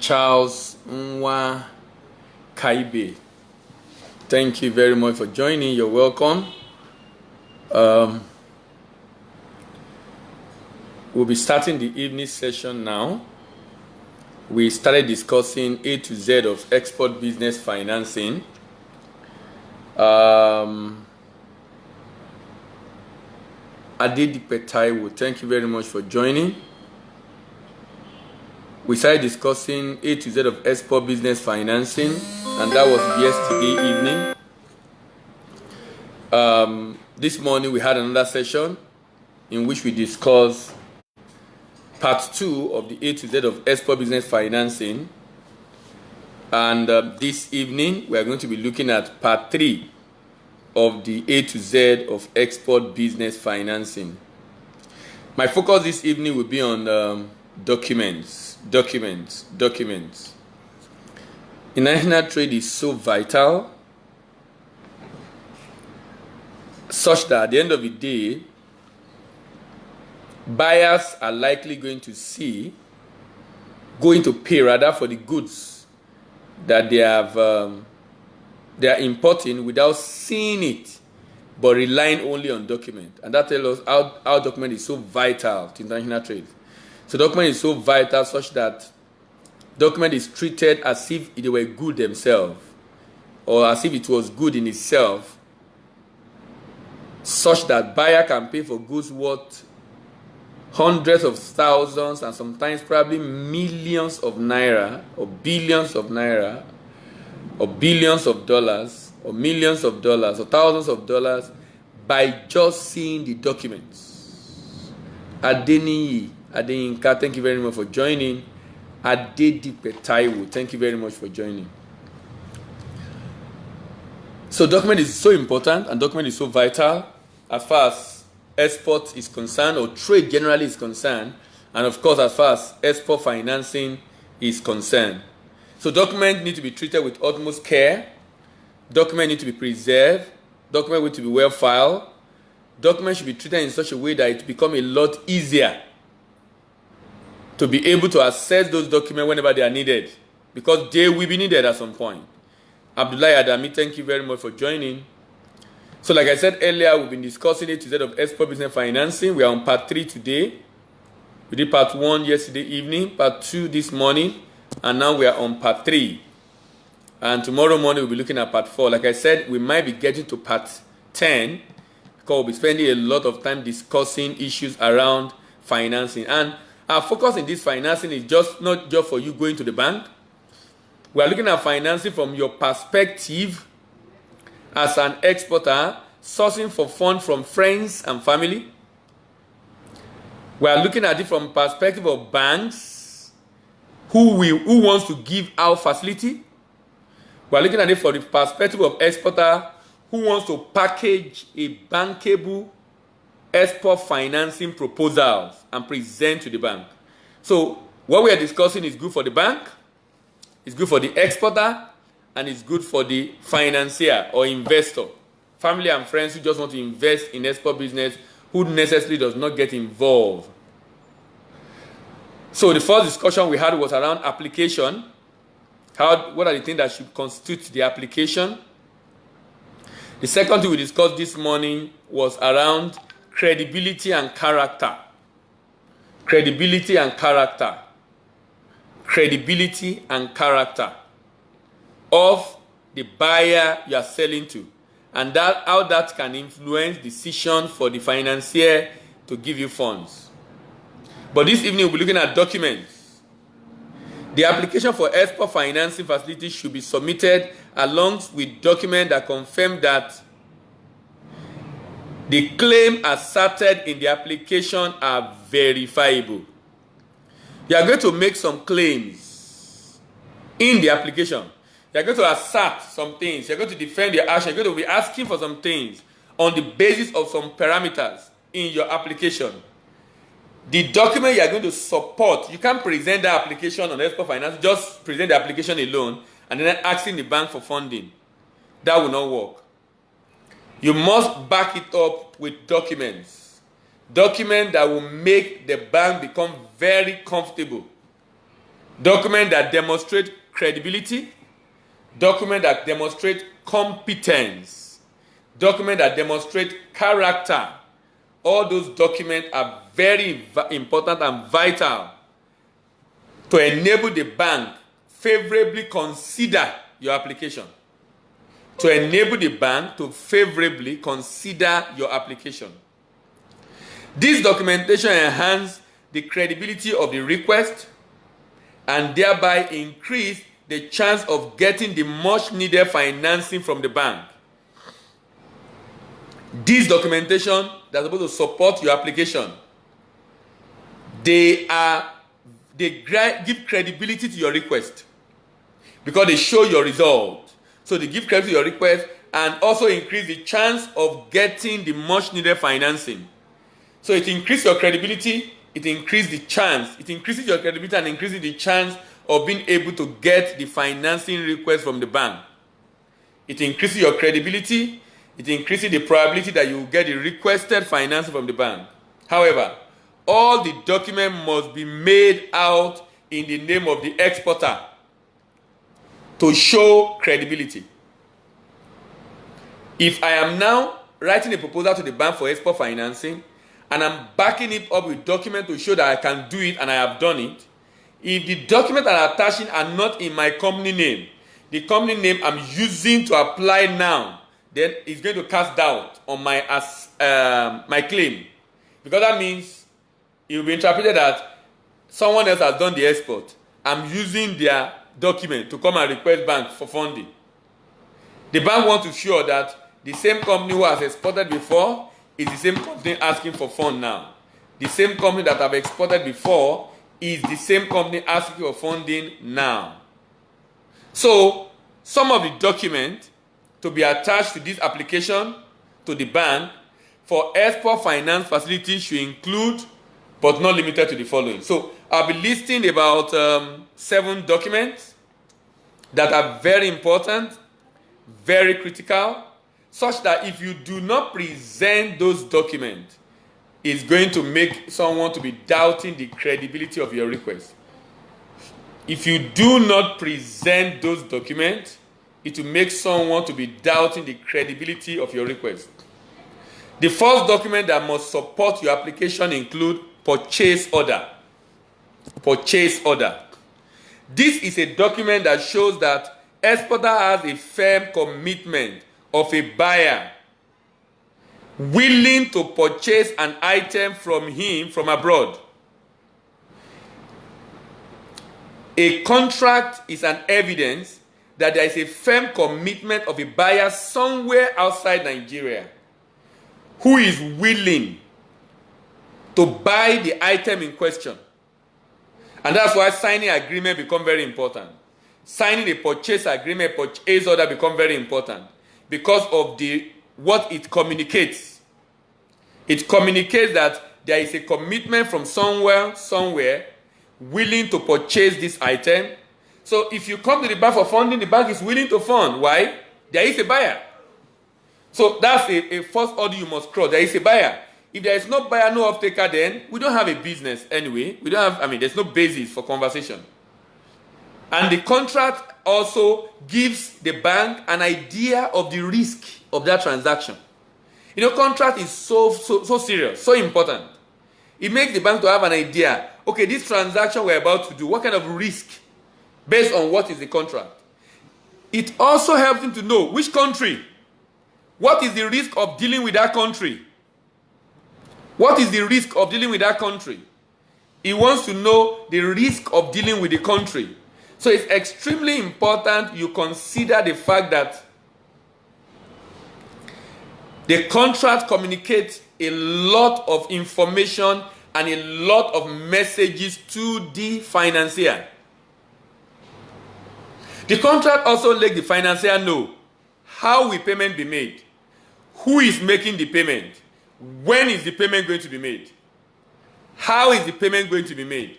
Charles Nwa Kaibe. Thank you very much for joining. You're welcome. We'll be starting the evening session now. We started discussing A to Z of export business financing. Adedipe Taiwo, thank you very much for joining. We started discussing A to Z of export business financing, and that was yesterday evening. This morning we had another session in which we discussed part 2 of the A to Z of export business financing. And this evening we are going to be looking at part 3 of the A to Z of export business financing. My focus this evening will be on documents. International trade is so vital such that at the end of the day, buyers are likely going to pay rather for the goods that they are importing without seeing it, but relying only on document. And that tells us how document is so vital to international trade. So document is so vital such that document is treated as if they were good themselves, or as if it was good in itself, such that buyer can pay for goods worth hundreds of thousands and sometimes probably millions of naira, or billions of naira, or billions of dollars, or millions of dollars, or thousands of dollars by just seeing the documents. Adeyinka, thank you very much for joining. Adedipe Taiwo, thank you very much for joining. So document is so important and document is so vital as far as export is concerned, or trade generally is concerned, and of course as far as export financing is concerned. So documents need to be treated with utmost care. Documents need to be preserved. Documents need to be well filed. Documents should be treated in such a way that it becomes a lot easier to be able to access those documents whenever they are needed, because they will be needed at some point. Abdullahi Adami, thank you very much for joining. So like I said earlier, we've been discussing it to Z of export business financing. We are on part 3 today. We did part 1 yesterday evening, part 2 this morning, and now we are on part 3. And tomorrow morning we'll be looking at part 4. Like I said, we might be getting to part 10 because we'll be spending a lot of time discussing issues around financing. And our focus in this financing is not just for you going to the bank. We are looking at financing from your perspective as an exporter, sourcing for funds from friends and family. We are looking at it from perspective of banks who wants to give out facility. We are looking at it from the perspective of exporter who wants to package a bankable export financing proposals and present to the bank. So what we are discussing is good for the bank, it's good for the exporter, and it's good for the financier or investor, family and friends who just want to invest in export business, who necessarily does not get involved. So the first discussion we had was around application. What are the things that should constitute the application? The second thing we discussed this morning was around credibility and character. Credibility and character. Credibility and character of the buyer you are selling to, and how that can influence decision for the financier to give you funds. But this evening we'll be looking at documents. The application for export financing facility should be submitted along with documents that confirm that the claim asserted in the application are verifiable. You are going to make some claims in the application. You are going to assert some things. You are going to defend your action. You are going to be asking for some things on the basis of some parameters in your application. The document you are going to support, you can't present that application on export finance, just present the application alone and then asking the bank for funding. That will not work. You must back it up with documents. Documents that will make the bank become very comfortable document that demonstrate credibility, document that demonstrate competence, document that demonstrate character. All those documents are very important and vital to enable the bank favorably consider your application. To enable the bank to favorably consider your application. This documentation enhances the credibility of the request and thereby increase the chance of getting the much needed financing from the bank. This documentation that's supposed to support your application, they give credibility to your request because they show your result. So they give credit to your request and also increase the chance of getting the much needed financing. So it increases your credibility, it increases the chance, it increases your credibility and increases the chance of being able to get the financing request from the bank. It increases your credibility, it increases the probability that you will get the requested financing from the bank. However, all the documents must be made out in the name of the exporter to show credibility. If I am now writing a proposal to the bank for export financing and I'm backing it up with documents to show that I can do it and I have done it, if the documents I'm attaching are not in my company name, the company name I'm using to apply now, then it's going to cast doubt on my claim. Because that means it will be interpreted that someone else has done the export. I'm using their document to come and request bank for funding. The bank wants to show that the same company who has exported before is the same company asking for fund now. The same company that have exported before is the same company asking for funding now. So, some of the documents to be attached to this application to the bank for export finance facilities should include, but not limited to, the following. So, I'll be listing about 7 documents that are very important, very critical, such that if you do not present those documents, it's going to make someone to be doubting the credibility of your request. If you do not present those documents, it will make someone to be doubting the credibility of your request. The first document that must support your application include purchase order. Purchase order. This is a document that shows that exporter has a firm commitment of a buyer willing to purchase an item from him from abroad. A contract is an evidence that there is a firm commitment of a buyer somewhere outside Nigeria who is willing to buy the item in question. And that's why signing agreement become very important. Signing a purchase agreement, purchase order become very important because of what it communicates. It communicates that there is a commitment from somewhere, willing to purchase this item. So if you come to the bank for funding, the bank is willing to fund. Why? There is a buyer. So that's a first order you must cross. There is a buyer. If there is no buyer, no off-taker, then we don't have a business anyway. We don't have, there's no basis for conversation. And the contract also gives the bank an idea of the risk of that transaction. Contract is so serious, so important. It makes the bank to have an idea. Okay, this transaction we're about to do, what kind of risk based on what is the contract? It also helps him to know which country. What is the risk of dealing with that country? What is the risk of dealing with that country? He wants to know the risk of dealing with the country. So it's extremely important you consider the fact that the contract communicates a lot of information and a lot of messages to the financier. The contract also lets the financier know how will payment be made, who is making the payment, when is the payment going to be made, how is the payment going to be made,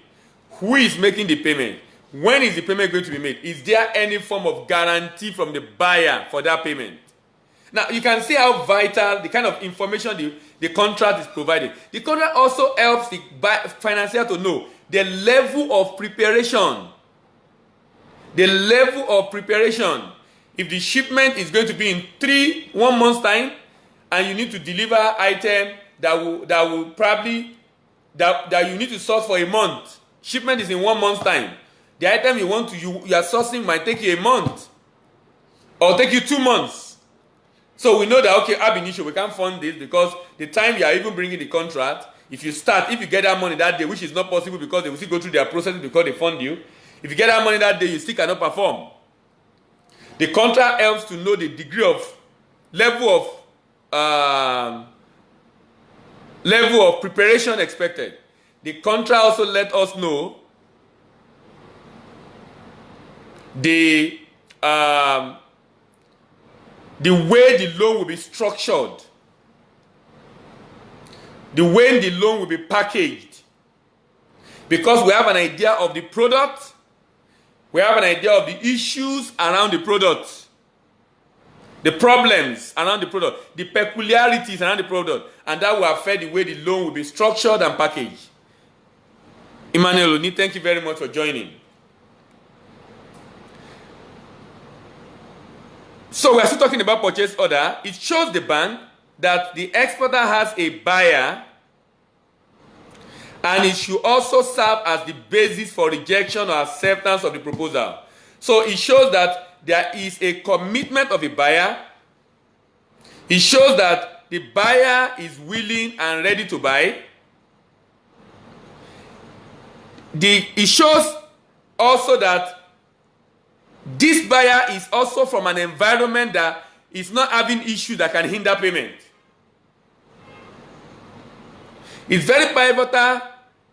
who is making the payment, when is the payment going to be made, is there any form of guarantee from the buyer for that payment. Now, you can see how vital the kind of information the contract is providing. The contract also helps the financier to know the level of preparation The level of preparation. If the shipment is going to be in 1 month's time, and you need to deliver item that you need to source for a month. Shipment is in 1 month's time. The item you are sourcing might take you a month or take you 2 months. So we know that, okay, ab initio, we can't fund this because the time you are even bringing the contract, if you get that money that day, which is not possible because they will still go through their process because they fund you. If you get that money that day, you still cannot perform. The contract helps to know the degree of level of preparation expected. The contract also let us know the way the loan will be structured, the way the loan will be packaged, because we have an idea of the product, we have an idea of the issues around the product, the problems around the product, the peculiarities around the product, and that will affect the way the loan will be structured and packaged. Emmanuel Oni, thank you very much for joining. So we are still talking about purchase order. It shows the bank that the exporter has a buyer, and it should also serve as the basis for rejection or acceptance of the proposal. So it shows that there is a commitment of a buyer. It shows that the buyer is willing and ready to buy. It shows also that this buyer is also from an environment that is not having issues that can hinder payment. It's very pivotal.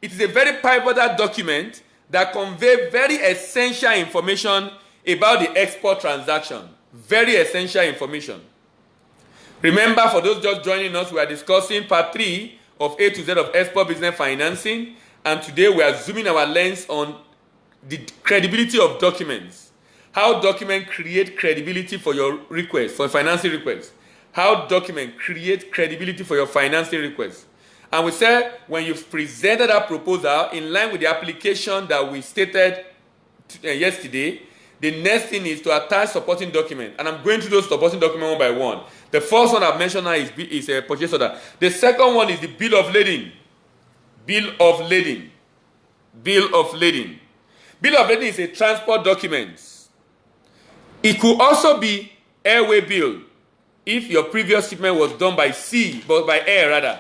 It is a very pivotal document that conveys very essential information about the export transaction. Very essential information. Remember, for those just joining us, we are discussing part 3 of A to Z of export business financing, and today we are zooming our lens on the credibility of documents. How documents create credibility for your request, for financing request. How documents create credibility for your financing request. And we said when you've presented a proposal in line with the application that we stated yesterday, the next thing is to attach supporting document. And I'm going through those supporting documents one by one. The first one I've mentioned now is a purchase order. The second one is the bill of lading. Bill of lading. Bill of lading. Bill of lading is a transport document. It could also be airway bill if your previous shipment was done by sea, but by air rather.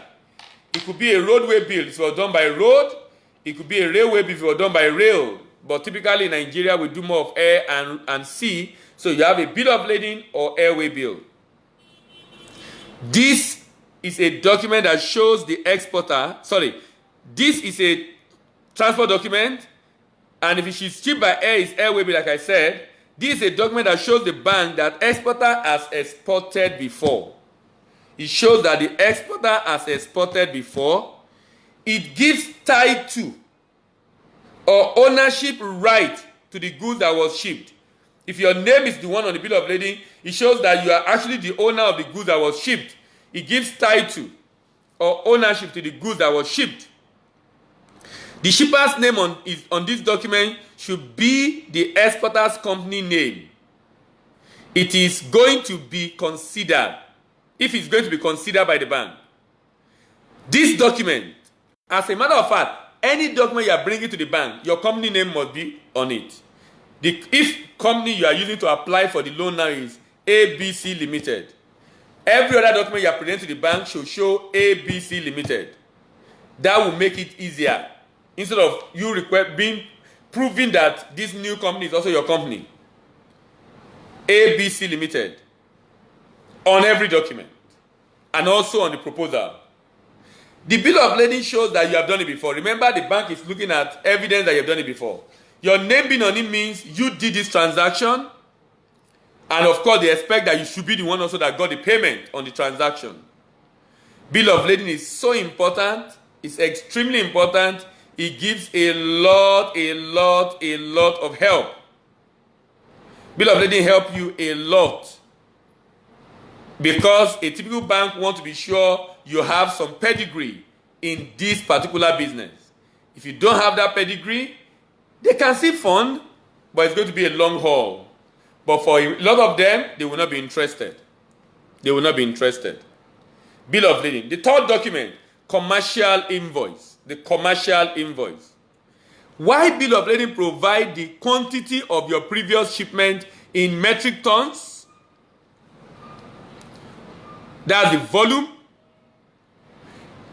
It could be a roadway bill if it was done by road. It could be a railway bill if it was done by rail. But typically in Nigeria, we do more of air and sea. So you have a bill of lading or airway bill. This is a document that shows the exporter. This is a transport document. And if it is shipped by air, it's airway bill, like I said. This is a document that shows the bank that exporter has exported before. It shows that the exporter has exported before. It gives title or ownership right to the goods that was shipped. If your name is the one on the bill of lading, it shows that you are actually the owner of the goods that was shipped. It gives title or ownership to the goods that was shipped. The shipper's name on this document should be the exporter's company name. It is going to be considered, if it's going to be considered by the bank. This document, as a matter of fact, any document you are bringing to the bank, your company name must be on it. If company you are using to apply for the loan now is ABC Limited, every other document you are presenting to the bank should show ABC Limited. That will make it easier. Instead of you proving that this new company is also your company. ABC Limited. On every document. And also on the proposal. The bill of lading shows that you have done it before. Remember, the bank is looking at evidence that you have done it before. Your name being on it means you did this transaction. And of course, they expect that you should be the one also that got the payment on the transaction. Bill of lading is so important. It's extremely important. It gives a lot of help. Bill of lading help you a lot. Because a typical bank wants to be sure you have some pedigree in this particular business. If you don't have that pedigree, they can still fund, but it's going to be a long haul. But for a lot of them, they will not be interested. They will not be interested. Bill of lading. The third document, commercial invoice. The commercial invoice. Why bill of lading provide the quantity of your previous shipment in metric tons? That's the volume.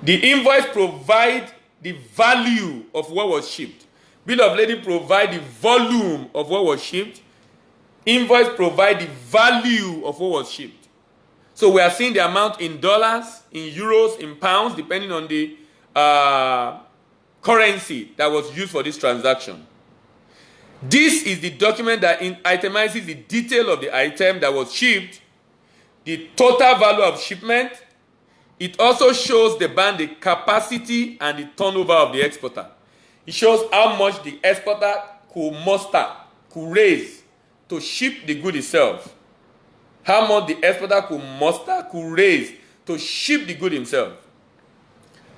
The invoice provide the value of what was shipped. Bill of lading provide the volume of what was shipped. Invoice provide the value of what was shipped. So we are seeing the amount in dollars, in euros, in pounds, depending on the currency that was used for this transaction. This is the document that itemizes the detail of the item that was shipped, the total value of shipment. It also shows the bank the capacity and the turnover of the exporter. It shows how much the exporter could muster, could raise to ship the good itself. How much the exporter could muster, could raise to ship the good himself.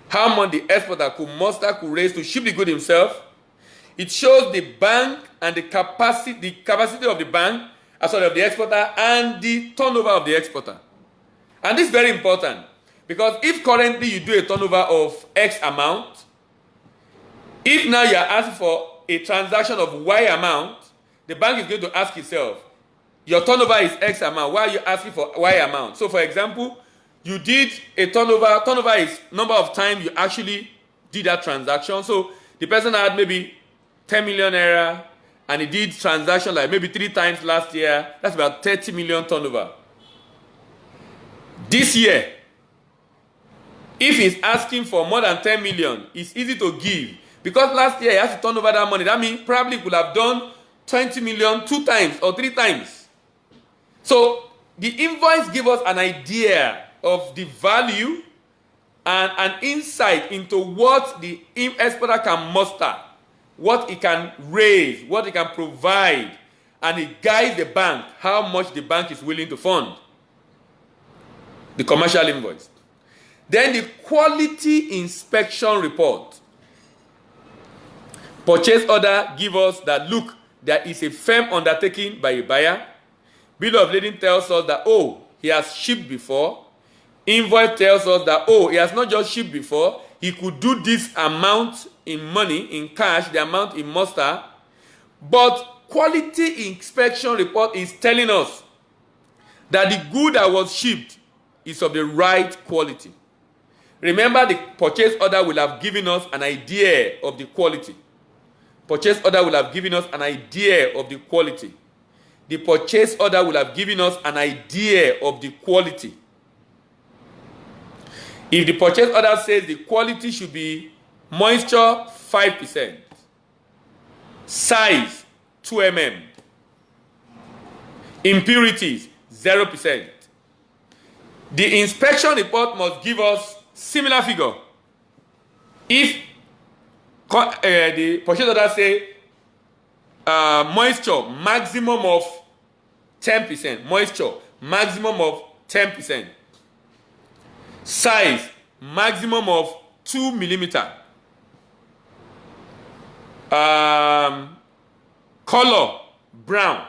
How much the exporter could muster, could raise to ship the good himself. It shows the bank and the capacity of the bank, of the exporter, and the turnover of the exporter. And this is very important, because if currently you do a turnover of X amount, if now you are asking for a transaction of Y amount, the bank is going to ask itself, your turnover is X amount, why are you asking for Y amount? So for example, you did a turnover is number of times you actually did that transaction. So the person had maybe 10 million naira and he did transaction like maybe 3 times last year. That's about 30 million turnover. This year, if he's asking for more than 10 million, it's easy to give. Because last year he has to turn over that money. That means probably could have done 20 million 2 times or 3 times. So the invoice gives us an idea of the value and an insight into what the exporter can muster, what it can raise, what it can provide, and it guides the bank how much the bank is willing to fund. The commercial invoice. Then the quality inspection report. Purchase order give us that, look, there is a firm undertaking by a buyer. Bill of lading tells us that, oh, he has shipped before. Invoice tells us that, oh, he has not just shipped before, he could do this amount in money, in cash, the amount in muster. But quality inspection report is telling us that the good that was shipped is of the right quality. Remember, the purchase order will have given us an idea of the quality. Purchase order will have given us an idea of the quality. The purchase order will have given us an idea of the quality. If the purchase order says the quality should be moisture 5%, size 2 mm, impurities 0%, the inspection report must give us similar figure. If the purchase order say moisture maximum of 10%, moisture maximum of 10%, size maximum of 2 millimeter, color brown,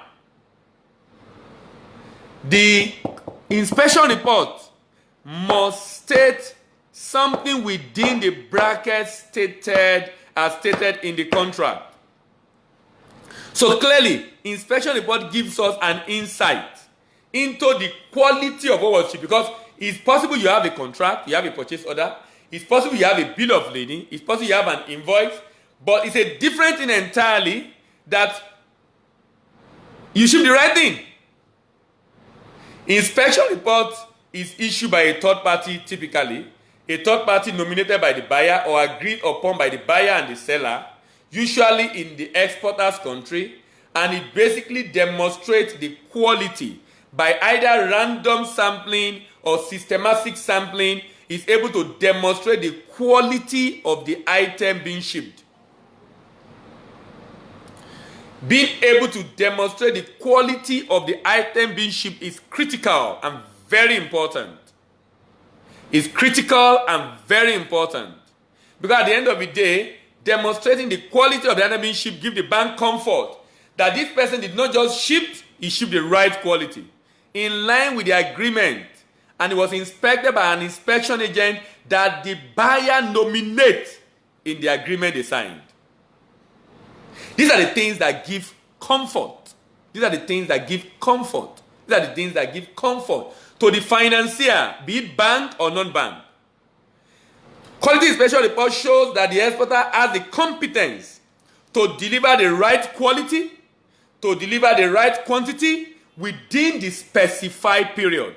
the inspection report must state something within the brackets stated as stated in the contract. So clearly, inspection report gives us an insight into the quality of what was shipped, because it's possible you have a contract, you have a purchase order, it's possible you have a bill of lading, it's possible you have an invoice, but it's a different thing entirely that you ship the right thing. Inspection report is issued by a third party, typically a third party nominated by the buyer or agreed upon by the buyer and the seller, usually in the exporter's country, and it basically demonstrates the quality by either random sampling or systematic sampling. Is able to demonstrate the quality of the item being shipped. Being able to demonstrate the quality of the item being shipped is critical and very important. It's critical and very important. Because at the end of the day, demonstrating the quality of the item being shipped gives the bank comfort that this person did not just ship, he shipped the right quality in line with the agreement, and it was inspected by an inspection agent that the buyer nominates in the agreement they signed. These are the things that give comfort. These are the things that give comfort. These are the things that give comfort to the financier, be it bank or non-bank. Quality inspection report shows that the exporter has the competence to deliver the right quality, to deliver the right quantity within the specified period.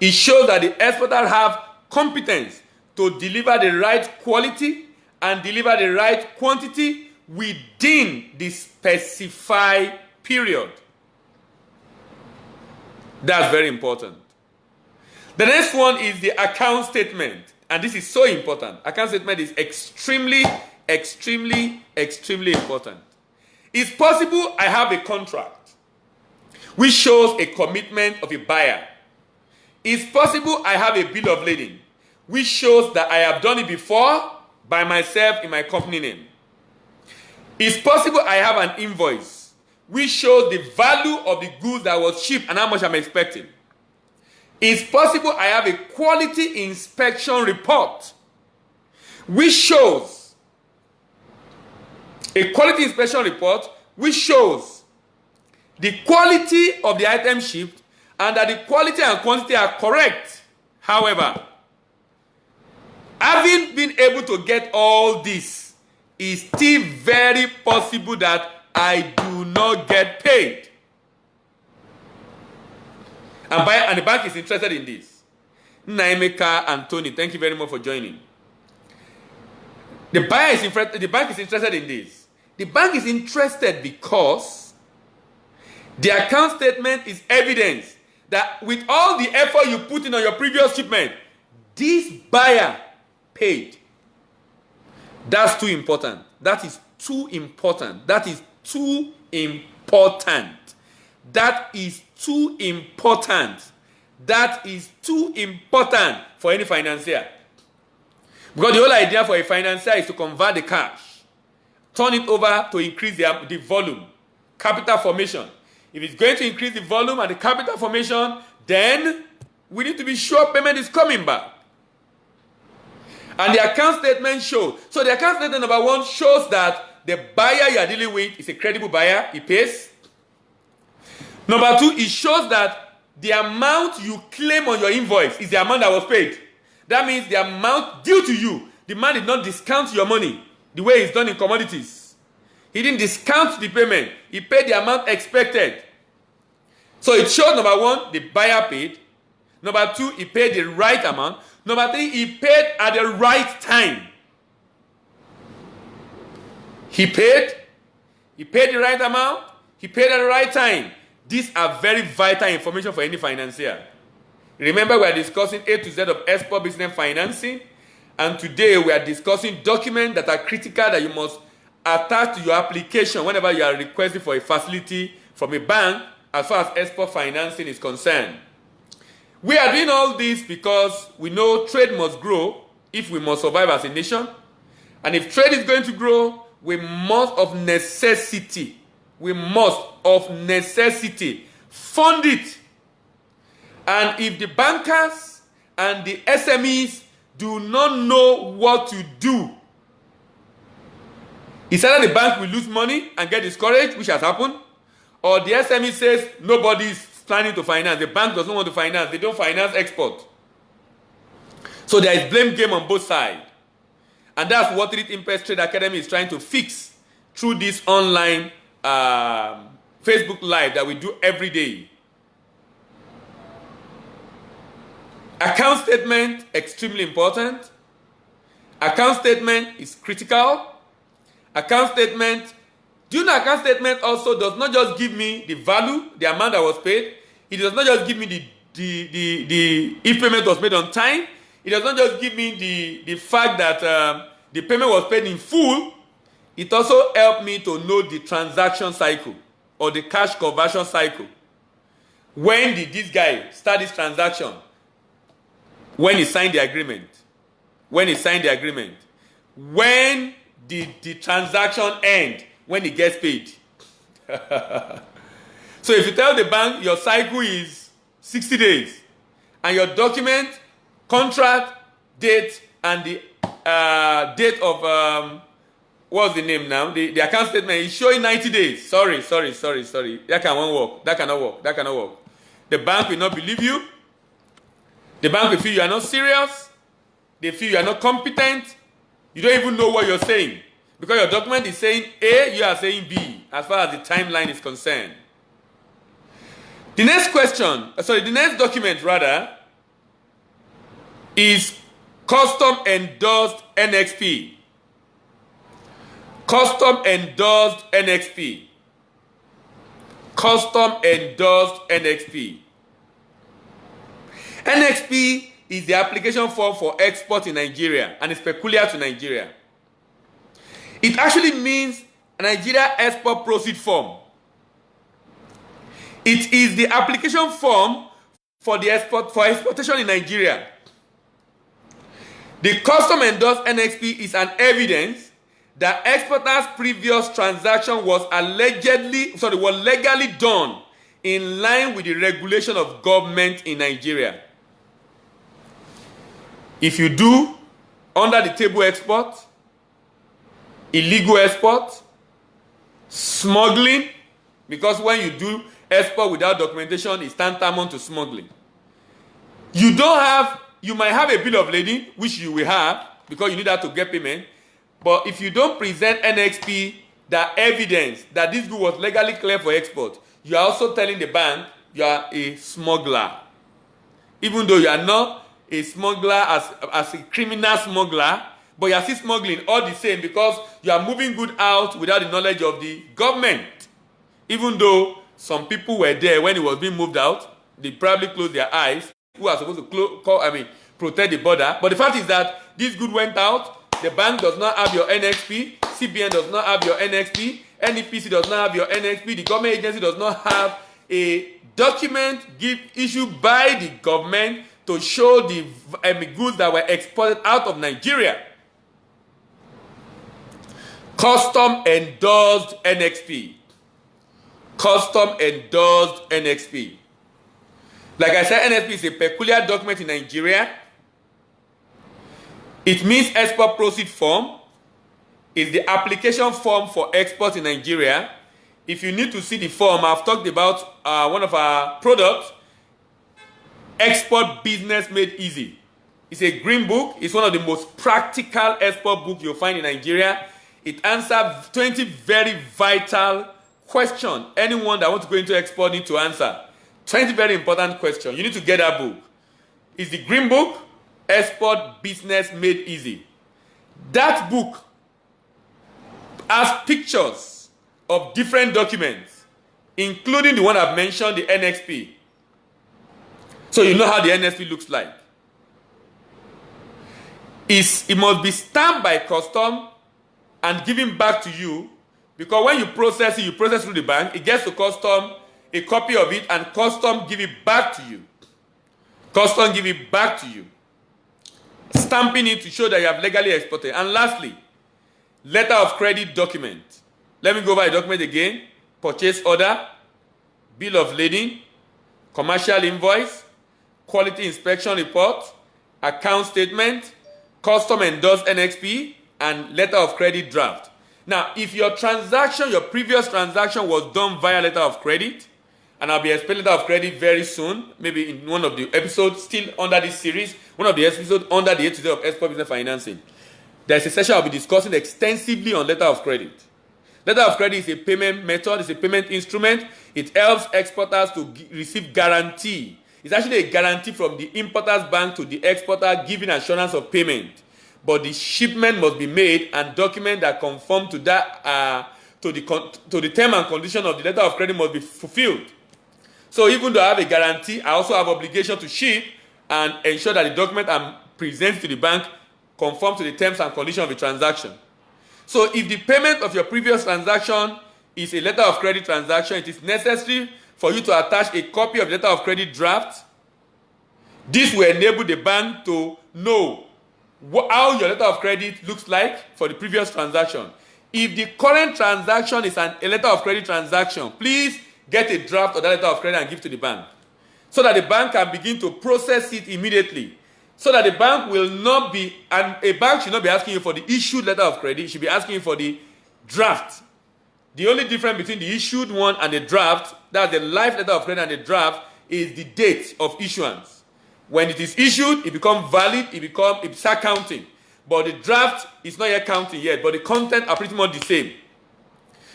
It shows that the exporter have competence to deliver the right quality and deliver the right quantity within the specified period. That's very important. The next one is the account statement. And this is so important. Account statement is extremely important. It's possible I have a contract which shows a commitment of a buyer. It's possible I have a bill of lading which shows that I have done it before by myself in my company name. It's possible I have an invoice which shows the value of the goods that was shipped and how much I'm expecting. It's possible I have a quality inspection report which shows the quality of the item shipped and that the quality and quantity are correct. However, having been able to get all this, it's still very possible that I do not get paid. And the bank is interested in this. Naimeka and Tony, thank you very much for joining. The bank is interested in this. The bank is interested because the account statement is evidence that with all the effort you put in on your previous shipment, this buyer paid. That's too important. That is too important. That is too important. That is too important. That is too important for any financier. Because the whole idea for a financier is to convert the cash, turn it over to increase the volume, capital formation. If it's going to increase the volume and the capital formation, then we need to be sure payment is coming back. And the account statement shows. So the account statement number one shows that the buyer you are dealing with is a credible buyer. He pays. Number two, it shows that the amount you claim on your invoice is the amount that was paid. That means the amount due to you. The man did not discount your money the way it's done in commodities. He didn't discount the payment. He paid the amount expected. So it shows, number one, the buyer paid. Number two, he paid the right amount. Number three, he paid at the right time. He paid the right amount. He paid at the right time. These are very vital information for any financier. Remember, we are discussing A to Z of export business financing. And today we are discussing documents that are critical that you must attach to your application whenever you are requesting for a facility from a bank as far as export financing is concerned. We are doing all this because we know trade must grow if we must survive as a nation. And if trade is going to grow, we must of necessity fund it. And if the bankers and the SMEs do not know what to do, it's either the bank will lose money and get discouraged, which has happened, or the SME says nobody is planning to finance. The bank does not want to finance. They don't finance export. So there is blame game on both sides. And that's what Read Impest Trade Academy is trying to fix through this online Facebook Live that we do every day. Account statement, extremely important. Account statement is critical. Account statement, do you know account statement also does not just give me the value, the amount that was paid. It does not just give me the if payment was made on time. It does not just give me the fact that the payment was paid in full. It also helped me to know the transaction cycle or the cash conversion cycle. When did this guy start this transaction? When he signed the agreement. When he signed the agreement. When did the transaction end? When he gets paid. So if you tell the bank your cycle is 60 days and your document, contract, date, and the date of what's the name now? The account statement is showing 90 days. Sorry. That cannot work. That cannot work. The bank will not believe you. The bank will feel you are not serious. They feel you are not competent. You don't even know what you're saying. Because your document is saying A, you are saying B, as far as the timeline is concerned. The next document is custom endorsed NXP. Custom endorsed NXP. Custom endorsed NXP. NXP is the application form for export in Nigeria and it's peculiar to Nigeria. It actually means Nigeria Export Proceed Form. It is the application form for exportation in Nigeria. The custom endorsed NXP is an evidence that exporter's previous transaction was legally done in line with the regulation of government in Nigeria. If you do under the table export, illegal export, smuggling, because when you do export without documentation, it's tantamount to smuggling. You might have a bill of lading, which you will have, because you need that to get payment. But if you don't present NXP, that evidence that this good was legally cleared for export, you are also telling the bank you are a smuggler. Even though you are not a smuggler as a criminal smuggler, but you are still smuggling all the same because you are moving good out without the knowledge of the government. Even though some people were there when it was being moved out, they probably closed their eyes, who are supposed to protect the border. But the fact is that this good went out, the bank does not have your NXP, CBN does not have your NXP, NEPC does not have your NXP, the government agency does not have a document issued by the government to show the goods that were exported out of Nigeria. Custom endorsed NXP. Custom endorsed NXP. Like I said, NXP is a peculiar document in Nigeria. It means export proceed form. It's the application form for export in Nigeria. If you need to see the form, I've talked about one of our products, Export Business Made Easy. It's a green book. It's one of the most practical export books you'll find in Nigeria. It answers 20 very vital questions anyone that wants to go into export needs to answer. 20 very important questions. You need to get that book. It's the green book, Export Business Made Easy. That book has pictures of different documents, including the one I've mentioned, the NXP. So you know how the NXP looks like. It must be stamped by custom and given back to you, because when you process it, you process through the bank, it gets to custom, a copy of it, and custom give it back to you. Custom give it back to you. Stamping it to show that you have legally exported. And lastly, letter of credit document. Let me go over the document again. Purchase order, bill of lading, commercial invoice, quality inspection report, account statement, custom endorsed NXP, and letter of credit draft. Now, if your previous transaction was done via letter of credit, and I'll be explaining letter of credit very soon, maybe in one of the episodes still under this series, one of the episodes under the A to Z of export business financing. There's a session I'll be discussing extensively on letter of credit. Letter of credit is a payment method, it's a payment instrument. It helps exporters to receive guarantee. It's actually a guarantee from the importer's bank to the exporter, giving assurance of payment. But the shipment must be made and documents that conform to that to the term and condition of the letter of credit must be fulfilled. So even though I have a guarantee, I also have obligation to ship and ensure that the document I'm presenting to the bank conform to the terms and conditions of the transaction. So if the payment of your previous transaction is a letter of credit transaction, it is necessary for you to attach a copy of the letter of credit draft. This will enable the bank to know how your letter of credit looks like for the previous transaction. If the current transaction is a letter of credit transaction, please get a draft of that letter of credit and give to the bank, so that the bank can begin to process it immediately. So that the bank will not be, and a bank should not be asking you for the issued letter of credit, it should be asking you for the draft. The only difference between the issued one and the draft, that's the live letter of credit and the draft, is the date of issuance. When it is issued, it becomes valid, it starts counting. But the draft is not yet counting yet, but the content are pretty much the same.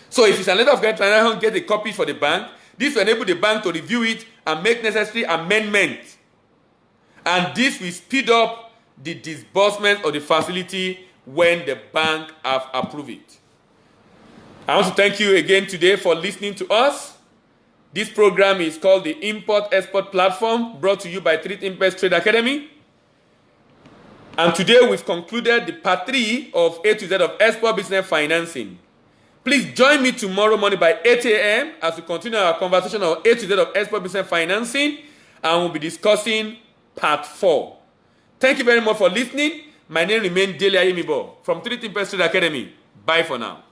So if it's a letter of credit transaction, get a copy for the bank. This will enable the bank to review it and make necessary amendments. And this will speed up the disbursement of the facility when the bank have approved it. I want to thank you again today for listening to us. This program is called the Import-Export Platform, brought to you by 3 Impest Trade Academy. And today we've concluded the part 3 of A to Z of export business financing. Please join me tomorrow morning by 8 a.m. as we continue our conversation on A to Z of export business financing, and we'll be discussing part 4. Thank you very much for listening. My name remains Dele Ayemibo from 3 Impest Trade Academy. Bye for now.